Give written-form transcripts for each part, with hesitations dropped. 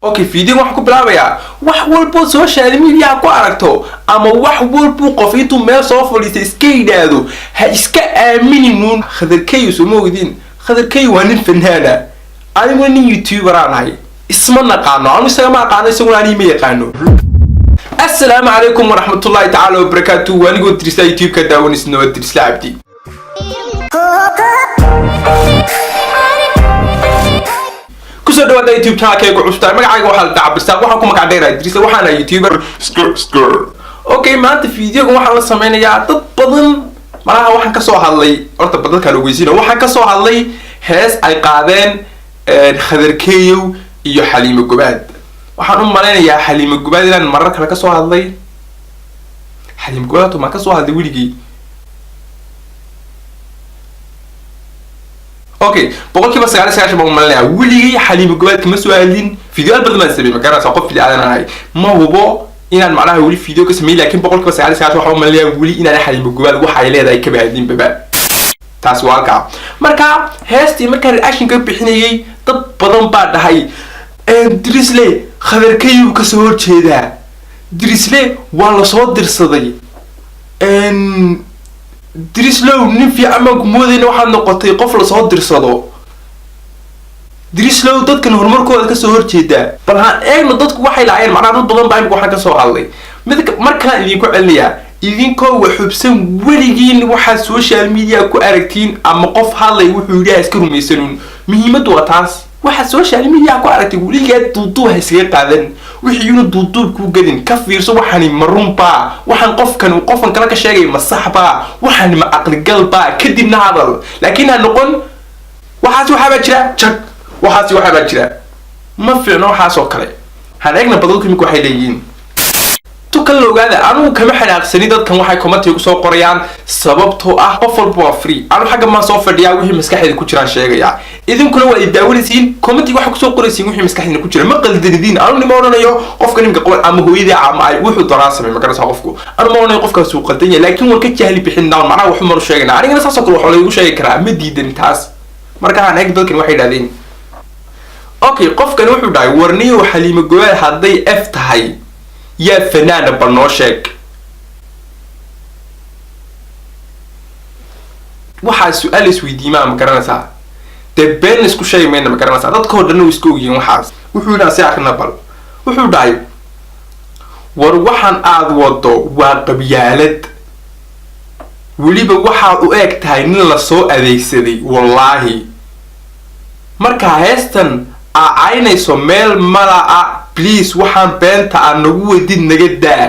Okay, video waxaan ku bilaabayaa wax walba social media ku aragto ama wax walba qof intuu meel soo fadhiistay iska yiraahdo ha iska aaminin Khadar Keeyow soo moodin Khadar Keeyow waa nin fanaana anigu nin YouTuber aan ahay isma naqaano anu isaga ma aqaano isagu aan ma yaqaano Assalaamu alaykum wa rahmatullahi ta'ala wa barakatuh anigu Dirisle YouTube ka daawanisno Dirisle Abdi كسر دوّد يوتيوب channel كيكو عشتاي مقعد واحد تعب بس واحد كم مقعد داير Dirisle واحد يوتيوبر سكر أوكي ما أنت فيديو واحد وصمينا يا تبضن مرة واحد كسر هاللي أرت بدل كانوا جوزينه واحد كسر هاللي هاس أي قاعدين خضر كيو يو حليم الجباد واحد مرينا يا حليم الجباد لأن مرة كنا كسر هاللي حليم الجباد وما كسر هاللي ولقي اوكي بقول كيف سعر بقول مالنا ولي حليم الجبال كم سؤالين فيديوهات بدل ما نسوي مكانها ساقف في الإعلان هاي ما هو إن معناها ولي فيديو كسمي لكن بقول كيف سعر بقول مالنا ولي إن أنا حليم الجبال وحيلة ذا كبهدين ببا تاسوال كا مركا هستي مكان الأشين كيف بحنيه طب بدن بعد هاي Dirisle Khadar Keeyow كسور كذا Dirisle والله صوت Dirisle Dirisle نفي عمك مودين واحد نقطة قفل صوت Dirisle Dirisle ضد كان هرمركو كسور كذا بلها إيه ضدك واحد العين معنا ضد بدن بعيد واحد كسور عليه مثل مركنا اللي يكون عليا إذن كوا وحبسن وليجين واحد سوشيال ميديا كأركتين أما قف هذا يوحوا ليه يسكروا ميسنون مهمة وقتاس واحد سوشيال ميديا كأركتين وليجات ضدوها سير قادن وحيون ضدوه كوجدين كفير سو وحني مرون با وحن قف كان وقفن كلا كشيء مصحبا وحن ما عقل قلبا كدي نهضل لكنها نقول وحاسو حبجرا شك وحاسو حبجرا ما في نوع حاسو كله هنأجنا بدلك ميكو حيلين تكلم هذا أنا كم حد أقصني ضد كم واحد كومنت يقصوا قريان سببته قفل بوا فري أنا حاجة ما صوفر ديا وهي مسكحة كوتشران شيء يعني إذا كل واحد يداول سين كومنت واحد يقصوا قريسين وهي مسكحة كوتشران ما قل دين أنا اللي ما ورنا يو قف كنيم كقول عم هو إذا عم عاي وحده دراسة من مكان سقفكو أنا ما ورنا يقف كسوق الدنيا لكن وركت جهلي بحنا معنا وحمر شيء أنا عارف ناس أسقط وحلا يقول شيء كرا مدي دين تاس مركها أنا هيك ضد واحد هذين أوكي قف كان وحده داي ورني وحليم الجوال هذي أفتحي يا فنان برنوشك waxaa su'aal isweydiimaa ma garanaysaa been isku shay meena ma garanaysaa dadka oo dhan isku ogyihiin waxaas wuxuu yiraahdaa si akhna bal wuxuu dhahay war waxaan aad wado waa qabyaalad waliba waxa uu eeg tahay nin la soo adeegsaday wallahi marka heestan aynayso meel malaa please waxaan beenta aan nagu wadid naga daa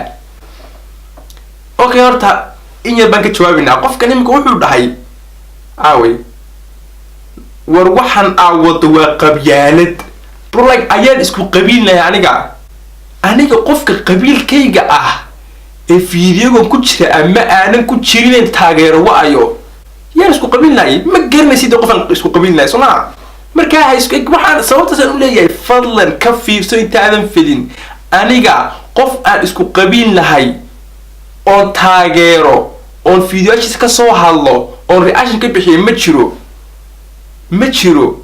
okay horta in yar baan ka jawaabinaa qofka nimka wuxuu dhahay aaway war waxaan aawado waa qabyaalad bro like ayaan isku qabiilnahay aniga qofka qabiilkayga ah ee fiidiyogan ku jira ama aanan ku jirin taageero waayo yaan isku qabiilnahay ma garanaysid qofan isku qabiilnahay soo markaa waxaan sababtaas u leeyahay fadlan ka fiirso intaadan fidin aniga qof aan isku qabiil lahay oo taageero oo fiidiyoashis ka soo hadlo oo reaction ka bixiyo ma jiro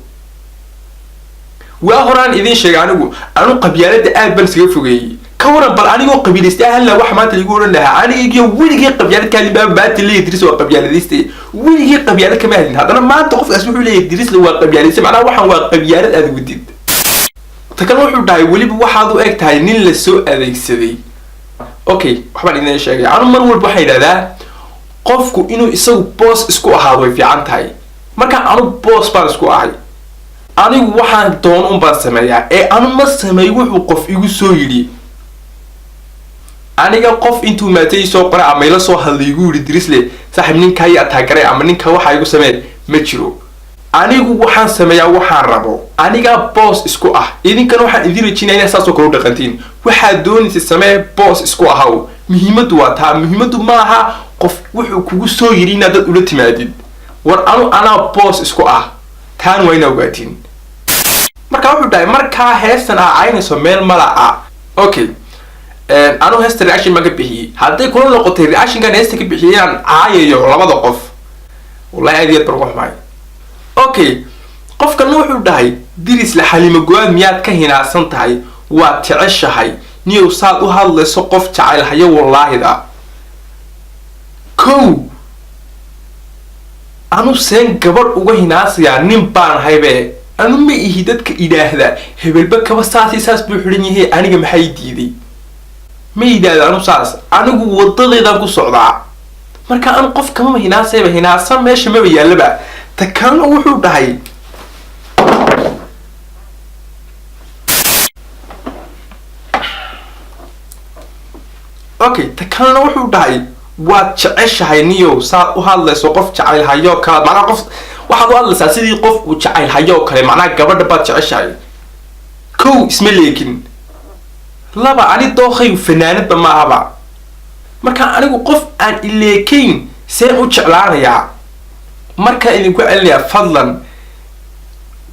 waa horaan idin sheegay anigu qabyaalada aad baan isaga fogeeyay ka waran bal anigoo qabiilistay hal wax maanta lagu oran lahaa aniga weligii qabyaalad kaliba baati leeyahay Dirisle waa qabyaaladistay weligii qabyaalad kama hadin hadana maanta qofkaas wuxuu leeyahay Dirisle waa qabyaaladistay macnaha waxaan waa qabyaalad aad wadid takan wuxuu dhahay waliba waxaad u eg tahay nin la soo adeegsaday okay waxbaan idin sheegay anu mar walba waxay yiraahdaa qofku inuu isagu boss isku ahaado way fiican tahay marka anu boss baan isku ahay anigu waxaan doon baan sameeyaa ee anu ma sameeyo wuxuu qof igu soo yiri aniga qof intuu maatay soo qora ama ila soo hadlaygu yiri Dirisle saaxib ninka ay atagaray ama ninka waxa igu sameey ma jiro anigu waxaan sameeyaa waxaan rabo aniga boss isku ah idinkan waxaan idin rajinayna saasoo kale u dhaqantiin waxa doonaysa samee boss isku ahaw muhiimadu waa taa muhiimadu ma aha qof wuxuu kugu soo yiri inaad dad ula timaadid war ana boss isku ah taan wayna ogaatiin marka wuxuu dhahay marka heestan aynayso meel malaa okay أنا هست reaction ما كبيهي هذا يكون لقطة reaction كان هست كبيهي عن عاية ولا بعض قف والله عادي بروح معي أوكي قف كان نوع ده Dirisle حليم الجواد ميات كهنا سنتهاي واتعشهاي نيو صاد وهذا سقف جعل هيا والله ذا كو أنا سين قبر وجه ناس يعني نبان هاي أنا ما يهددك إله ذا هبل بك وساسي ساس بحرني هي أنا جم حيدي ذي ما يدا أنا ساس أنا وضلي ذا قصعدا مركا أنا قف كم هنا سيب هنا صار ماشي ما بيجلبه تكلم وحول بهاي أوكي تكلم وحول بهاي واتعش هاي نيو صار وهذا سقف جعل هايو كلا معنا قف واحد والله ساسيدي قف وجعل هايو كلا معنا قبل دبات تعش هاي كو اسم لكن لا بقى أنا دوخي وفنانة بما أبا مركا أنا قف أن إليكين سين وجعلانيا مركا إني قال فضلا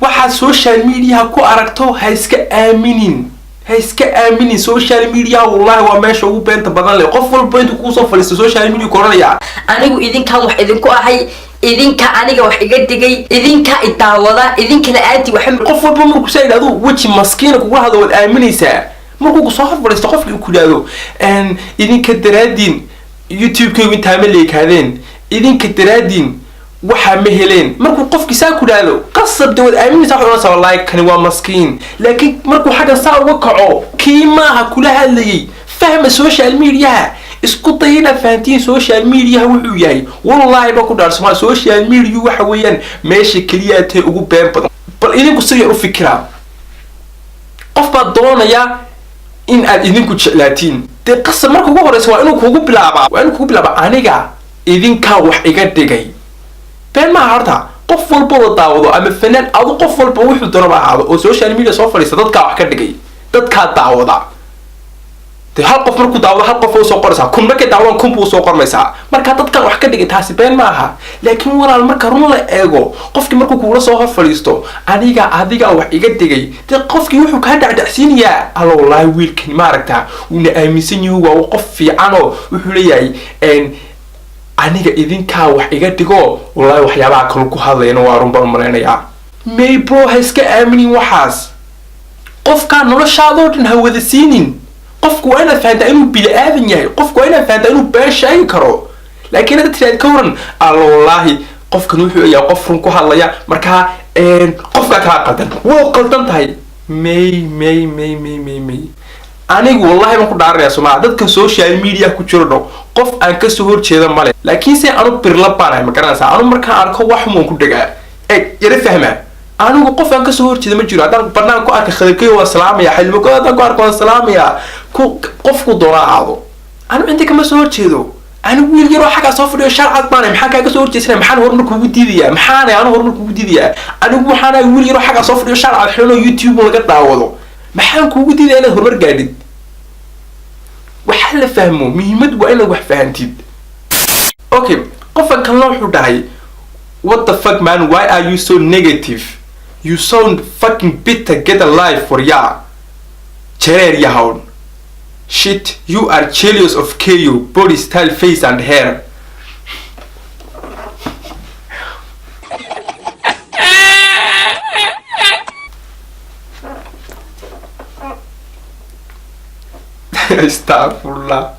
واحد سوشيال ميديا كو أركتو هيسكا آمنين سوشيال ميديا والله وما شو بنت بدل قفل بنت كوسو فلست سوشيال ميديا كورنيا anigu idinka wax idinku ahay idinka aniga wax iga digay idinka idaawada idinka la aadi wax qofal buu markuu saayidado waji maskiina kugu hado wad aaminaysa markuu soo fadhiisto qofkii ku dhaado idinka daraadin youtube-ka inta ma leekadeen idinka daraadin waxa ma heleen markuu qofkii saa ku dhaado qasab dawad aaminaysa wax oo wallahi kan waa maskiin laakiin markuu xaga saa uga kaco kiimaha kula hadlayay fahma social media isku dayna fahantiin social media wuxuu yahay wallahi ba ku dhaarsan social media waxa weeyaan meesha kaliya tay ugu been badan bal idinku sidii u fikira qof baa doonaya in aad idinku jeclaatiin de qasab markuu ugu horeyso waa inuu kugu bilaaba aniga idinka wax iga dhigay been ma harta qof walba oo daawado ama fanaan adu qof walba wuxuu doonaba ahaado oo social media soo fariista dadka wax ka dhigay dadka daawada de hal qof markuu daawado hal qof oo soo qoraysa kun markay daawadaan kun buu soo qormaysa marka dadka wax ka dhigay taasi been ma aha laakiin walaal marka run la eego qofkii markuu kuula soo hor fariisto adiga wax iga dhigay de qofkii wuxuu ka dhacdhacsiinayaa alla wallahi wiilkan ma aragtaa una aaminsan yahay waa qof fiican oo wuxuu leeyahay aniga idinka wax iga dhigo wallahi waxyaabaha kale ku hadlayna waa run baan mareynaya may bro iska aaminin waxaas qofka noloshaadoo dhan ha wada siinin qofku waa inaad fahantaa inuu bili-aadan yahay qofku waa inaad fahantaa inuu been sheegi karo laakiin hadda tiraad ka waran alla wallahi qofkan wuxuu yahay qof run ku hadlaya markaa qofka kala qaldan waa qaldan tahay may anigu wallahi baan ku dhaaraya Soomaa dadka social media ku jiro qof aan ka soo horjeeda male laakiin si aanu birla baanay ma garanaysaa anu marka arko wax muun ku dhagaa yara fahma anigu qof aan ka soo horjeeda ma jiro hadaan banaan ku arka Khadar waa salaamaya xilmo ku hadaan ku arko salaamaya qofku dooraado anu inta kama soo horjeedo anigu wiil yar oo xaga soo fadhiyo sharcad baanay maxaa ka soo horjeesana maxaan hormar kugu diidiyaa anigu waxaan wiil yar oo xaga soo fadhiyo sharcad xilno YouTube laga daawado maxaan kugu diiday inaad hormar gaadid waxa la fahmo muhiimad waa inaad wax fahantid okay qofkan kan loo xudahay what the fuck man why are you so negative you sound fucking bitter get a life for ya Cherer yahown shit you are jealous of Keeyow body style face and hair astaghfirullah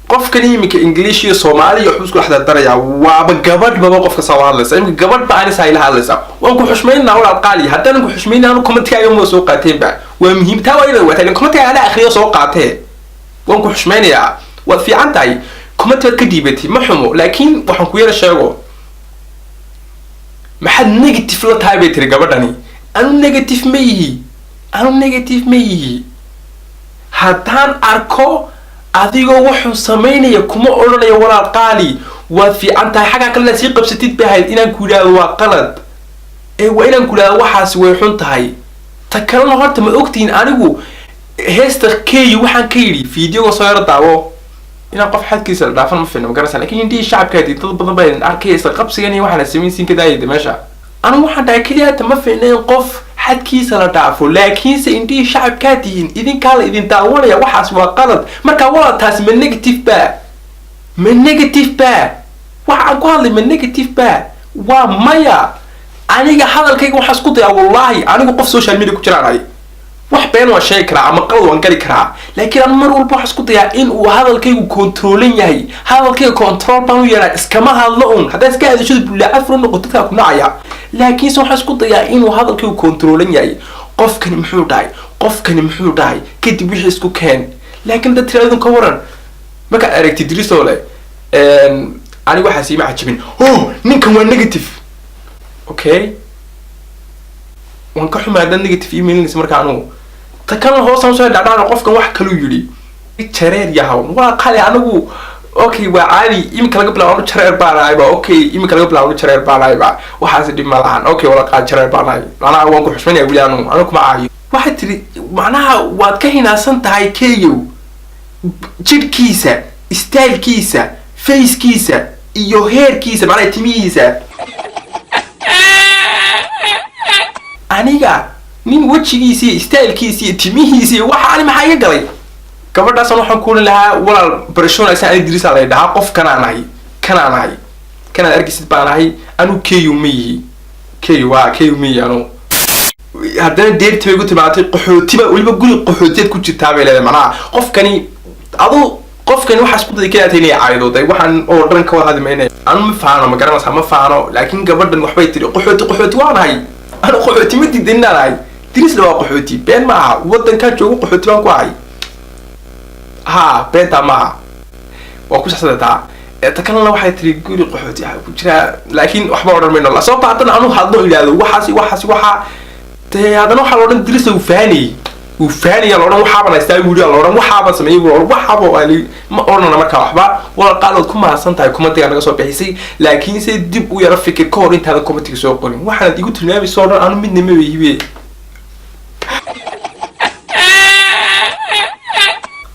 qofkan imika English iyo Soomaali iyo xusku xada daraya waaba gabadh baba qofka soo hadlaysa imika gabadh baa aanay sayla hadlaysa waan ku xushmeynaa walaal qaali haddaan ku xushmeynaa anu comment-kaaga ma soo qaateen ba waa muhiim taa waa inay wataan comment-kaaga la akhriyo soo qaatee waan ku xushmeynayaa waad fiican tahay comment-aad ka dhiibatay ma xumo laakiin waxaan ku yara sheego maxad negative la tahay bay tiri gabadhani anu negative ma yihi haddaan arko adigoo wuxuu sameynaya kuma odhanayo walaal qaali waad fiican tahay xagaa kale la sii qabsatid bahayd inaan ku yidhaahdo waa qalad waa inaan ku yidhaahdo waxaasi way xun tahay ta kalena horta ma ogtihiin anigu heesta Keeyow waxaan ka yidhi fiidiyoga soo yaro daawo inaan qof xadkiisa la dhaafan ma fiicno ma garanaysaa laakiin indhihii shacabkaadii dad badan baa arkaysa qabsigan iyo waxaana samaysiin ka daayay meesha anigu waxaan dhahay keliya ma fiicnayn qof xadkiisa la dhaafo laakiinse indhihii shacabkaa tihiin idinkaa la idin daawanaya waxaas waa qalad marka walaal taas ma negative ba waxaan ku hadlay ma negative ba waa maya aniga hadalkayga waxaan isku dayaa wallahi anigu qof social media ku jiraan wax been waa sheegi karaa ama qalad waan gali karaa laakiin aan mar walba wax isku dayaa in uu hadalkaygu controlan yahay hadalkayga control baan u yeelaa iskama hadlo un haddaa iska hadashada bulla afro noqoto dadka ku nacaya laakiin waxaan isku dayaa inuu hadalkaygu controlan yahay qofkani muxuu dhahay kadib wixii isku keen laakiin dad tiraadun ka waran marka aragti Dirisle aniga waxa siima xajibin ninkan waa negative okay waan ka xumaada negative email marka anu ta kan hoosan soo dhacdaan qofkan wax kale yiri jareer yahaw waa qali anigu okay waa caadi imka laga bilaabo jareer baanayba okay imka laga bilaabo jareer baanayba waxaas dhib ma lahan okay wala qaad jareer baanay ana waan ku xushmanaya wili anu kuma aayo waxa tiri macnaha waad ka hinaasan tahay Keeyow jidhkiisa stylekiisa facekiisa iyo hairkiisa macnaha timihiisa aniga nin wajigiisa iyo stylekiisa iyo timihiisa waxa ani maxaa iga galay gabadhaas waxaan ku lahaa walaal barashoonaysaan ay Dirisle ay dhaha qof kanaan arkisid baan ahay anu Keeyow miyi Keeyow miyi anu haddana deertay ugu timaatay qaxootiba waliba guri qaxootiyeed ku jirtaa bay leedahay macnaha qofkani waxa isku daday kaliya inay caaydoday waxaan oo dhan ka wada hadmeynay anu ma faano ma garanaysa ma faano laakiin gabadhan waxbay tiri qaxooti waan ahay anu qaxooti ma diidinahay Dirisle waa qaxooti been ma aha wadanka joogo qaxooti baan ku ahay beenta ma aha waa ku saxsadaa takalna waxay tiri guri qaxooti ku jira laakiin waxba oran mayno la soo baatan anu hadlo ilaado waxa hadana waxa loo dhan Dirisle uu faaniya loo dhan waxa baan istaa wuri loo dhan waxa baan sameeyay waxa baan ma orana marka waxba wala qaalood ku maasan tahay commentiga naga soo bixisay laakiin si dib u yara fikir ka hor intaada commentiga soo qorin waxaan igu tilmaamay soo dhan anu midna ma weeyay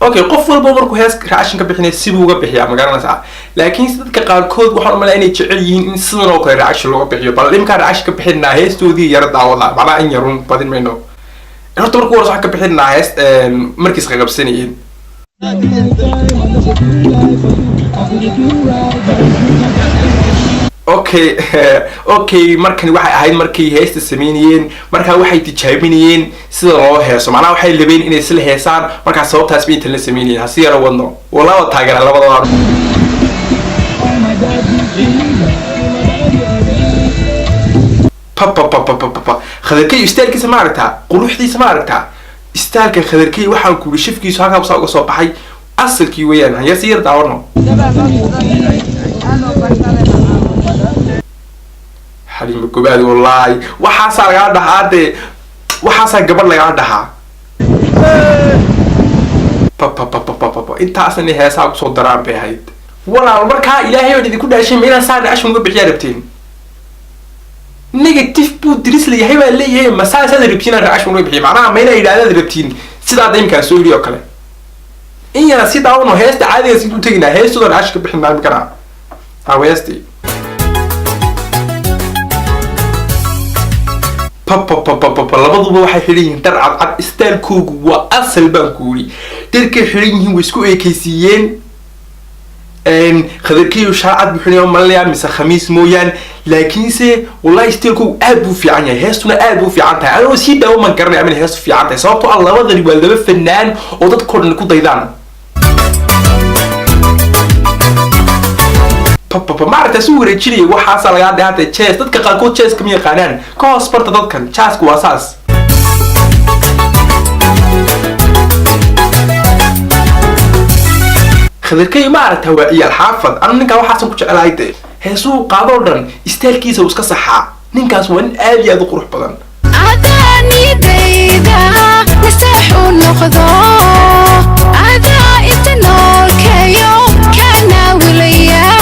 okay qof walba markuu hees raashin ka bixinay sidoo uga bixiya ma garanaysaa laakiin dadka qaarkood waxaan u maleeynaa inay jecel yihiin in sidan oo kale raashin looga bixiyo bal imka raashin ka bixinaa heestoodii yara daawada macna in yarun badin mayno horta markuu waxa ka bixinaa hees markiis ka qabsanayeen okay markani waxay ahayd markii heesta sameeyeen marka waxay tijaabinayeen sida loo heeso macnaha waxay labeen inay isla heesaan marka sababtaas bay inta la sameeyeen hasi yara wadno walaal taageera labadooda papa Khadarkay stylekiisa ma aragtaa quruxdiisa ma aragtaa stylekan Khadarkay waxaan ku shifkiisu halka uga soo baxay asalkii weeyaan hasi yar daawano حليم الكباد والله وحاسة قاعدة هذا وحاسة قبل قاعدة بابا انت اصلا هي صعب صوت درام بهايد ولا مركها الهي ودي كل شيء مينا صار عشان نقول بحجاربتين نيجاتيف بو Dirisle هي ولا هي مساله هذا ربتين عشان نقول بحجار معناها مينا الى هذا ربتين سيدا دايم كان سوري او كله ان يا سيدا ونو هيست عادي سيدو تجينا هيست ولا عشان بحنا ما كان هاويستي بابا labaduba waxay xiriin dar cad style-koogu waa asal baan ku yiri dadka xiriin way isku eekaysiiyeen Khadarkay shaacad bixinayo malaya mise khamiis mooyaan laakiin se wallahi style-koogu aad buu fiican yahay heestuna aad buu fiican tahay anoo si daawo man garanay ama heestu fiican tahay sababtoo ah labadani waa laba fanaan oo dad kordhan ku daydaan بابا ما عرفت أسوي رجلي وحاسة على قاعدة هذا تشيس تذكر قالكوا تشيس كم يقانان كوس برت تذكر تشاس كواساس Khadarkay ما عرفت هو إيه الحافظ أنا نكا وحاسة كوش على هيدا هسوا قادردن استيل كيسة وسكسحة نكاس وين أبي هذا قروح بدن عداني ديدا نستحو النقضة عدا إتنور Keeyow كان وليا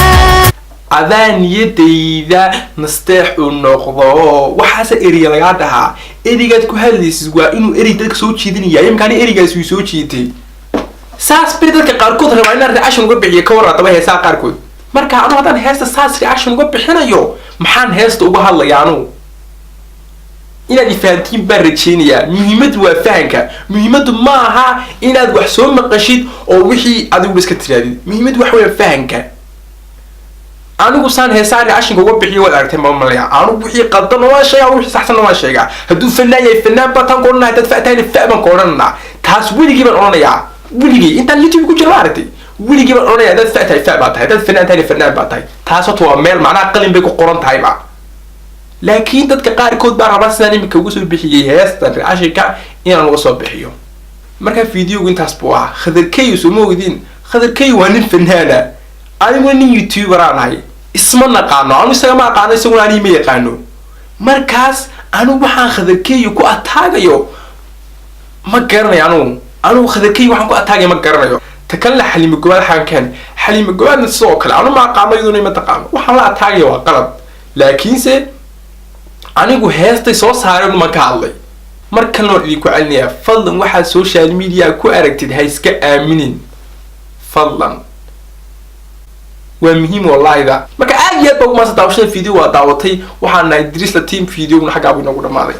adaan yadayda nasteex u noqdo waxaas eriga laga dhahaa erigaad ku hadlaysid waa inuu erig dadka soo jeedinaya imkaan erigaas uu soo jeetay saas bay dadka qaarkood rabaa in reaction uga bixiyo ka warqaba heesaa qaarkood marka anu hadan heesta saas reaction uga bixinayo maxaan heesta uga hadlayaa anu inaad ifaantiin baan rajeynayaa muhiimadu waa fahanka muhiimadu ma aha inaad wax soo maqashid oo wixii adigu iska tiraadid muhiimadu wax weeye fahanka anigu saan heesaari cashinka uga bixiyo wad aragtay ma malaya anigu wixii qaldan waa sheega wixii saxsan waa sheega haduu fanaan yahay fanaan batan qornaa dad faatayn faaban qornaa taas weligii baan oranayaa weligii intaan YouTube ku jiro aragtay weligii baan oranayaa dad faatayn faaban tahay dad fanaan baa tahay taas waa meel macna qalin bay ku qoran tahay ba laakiin dadka qaar kood baa rabaa sidaan imika ugu soo bixiyay heestan cashinka inaan uga soo bixiyo marka video intaas buu ah Khadar Keeyow soo moodin Khadar Keeyow waa nin fanaana anigu nin YouTuber aan ahay isma naqaano anigu isaga ma aqaano isagu aan ma yaqaano markaas anigu waxaan Khadar Keeyow ku ataagayo ma garanayo anigu Khadar Keeyow waxaan ku ataagay ma garanayo takalla Xaliimo Gobaad xankan Xaliimo Gobaadna sidoo kale anigu ma aqaano iyadoo ma taqaano waxaan la ataagayo waa qalad laakiinse anigu heestay soo saareen ma ka hadlay markan loo idinku celinayaa fadlan waxa social media ku aragtid ha iska aaminin fadlan waa muhiim wallahi da marka aad iyo aad baa uma soo daawashada video waa daawatay waxaan nahay Dirisle team video xagga abuu nagu dhamaaday